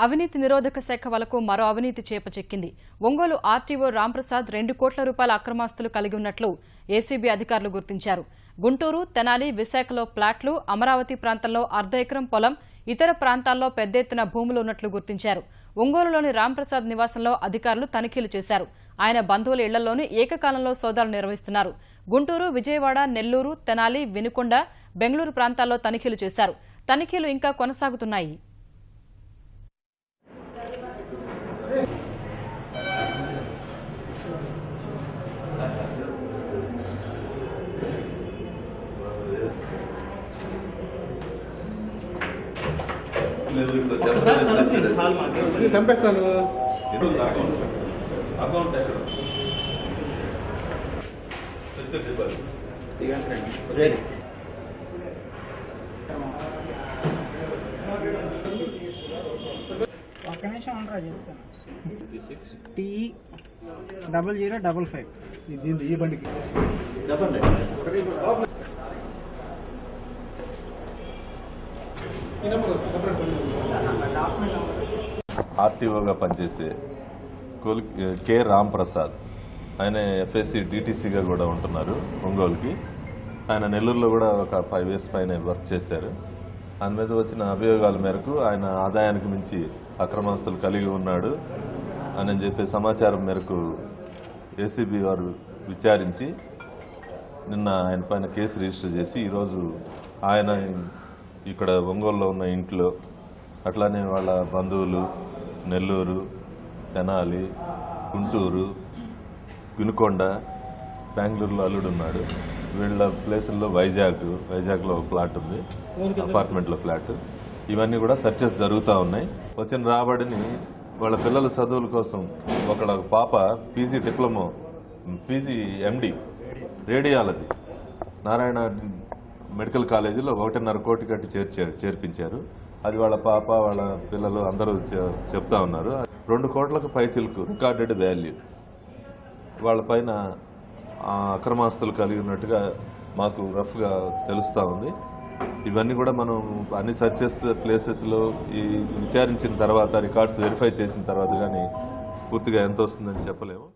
అవినీతి నిరోధక శాఖ వలకు మరో అవినీతి చేపచెక్కింది. ఒంగోలు ఆర్టీఓ రాంప్రసాద్ 2 కోట్ల రూపాయల అక్రమాస్తులు కలిగి ఉన్నట్లు ఏసీబీ అధికారులు గుర్తించారు. గుంటూరు, తెనాలి, విశాఖలో ప్లాట్లు, అమరావతి ప్రాంతంలో అర్ధ ఎకరం పొలం, ఇతర ప్రాంతాల్లో పెద్ద ఎత్తున భూములు ఉన్నట్లు గుర్తించారు. ఒంగోలులోని రాంప్రసాద్ నివాసంలో అధికారులు తనిఖీలు చేశారు. ఆయన బంధువుల ఇళ్లలోనూ ఏకకాలంలో సోదాలు నిర్వహిస్తున్నారు. గుంటూరు, విజయవాడ, నెల్లూరు, తెనాలి, వినుకొండ, బెంగళూరు ప్రాంతాల్లో తనిఖీలు చేశారు. తనిఖీలు ఇంకా కొనసాగుతున్నాయి. చంపేస్తాను. ఒక్క నిమిషం ఉండరా చెప్తాను. T0055 ఈ బండికి చెప్పండి. ఆర్టీఓగా పనిచేసే కె రాంప్రసాద్, ఆయన ఎఫ్ఎస్సి డిటిసిగా కూడా ఉంటున్నారు ఒంగోలుకి. ఆయన నెల్లూరులో కూడా ఒక 5 years పైన వర్క్ చేశారు. ఆయన మీద వచ్చిన అభియోగాల మేరకు ఆయన ఆదాయానికి మించి అక్రమాస్తులు కలిగి ఉన్నాడు అని చెప్పే సమాచారం మేరకు ఏసీబీ వారు విచారించి నిన్న ఆయన పైన కేసు రిజిస్టర్ చేసి ఈరోజు ఆయన ఇక్కడ ఒంగోలులో ఉన్న ఇంట్లో, అట్లానే వాళ్ళ బంధువులు నెల్లూరు, తెనాలి, గుంటూరు, వినుకొండ, బెంగళూరులో అల్లుడున్నాడు. వీళ్ళ ప్లేసుల్లో వైజాగ్లో ఒక ప్లాట్ ఉంది, అపార్ట్మెంట్లో ఫ్లాట్. ఇవన్నీ కూడా సెర్చెస్ జరుగుతూ ఉన్నాయి. వచ్చిన రాబడిని వాళ్ళ పిల్లల చదువుల కోసం ఒక పాప పీజీ డిప్లొమా, పీజీ ఎండి రేడియాలజీ నారాయణ మెడికల్ కాలేజీలో 1.5 కోటి కట్టి చేర్పించారు. అది వాళ్ళ పాప, వాళ్ళ పిల్లలు అందరూ చెప్తా ఉన్నారు. 2 కోట్లకు పైచిలకు రికార్డెడ్ వాల్యూ వాళ్ళ పైన అక్రమాస్తులు కలిగి ఉన్నట్టుగా మాకు రఫ్గా తెలుస్తూ ఉంది. ఇవన్నీ కూడా మనం అన్ని సర్చెస్ ప్లేసెస్లో ఈ విచారించిన తర్వాత, రికార్డ్స్ వెరిఫై చేసిన తర్వాత కానీ పూర్తిగా ఎంత వస్తుందని చెప్పలేము.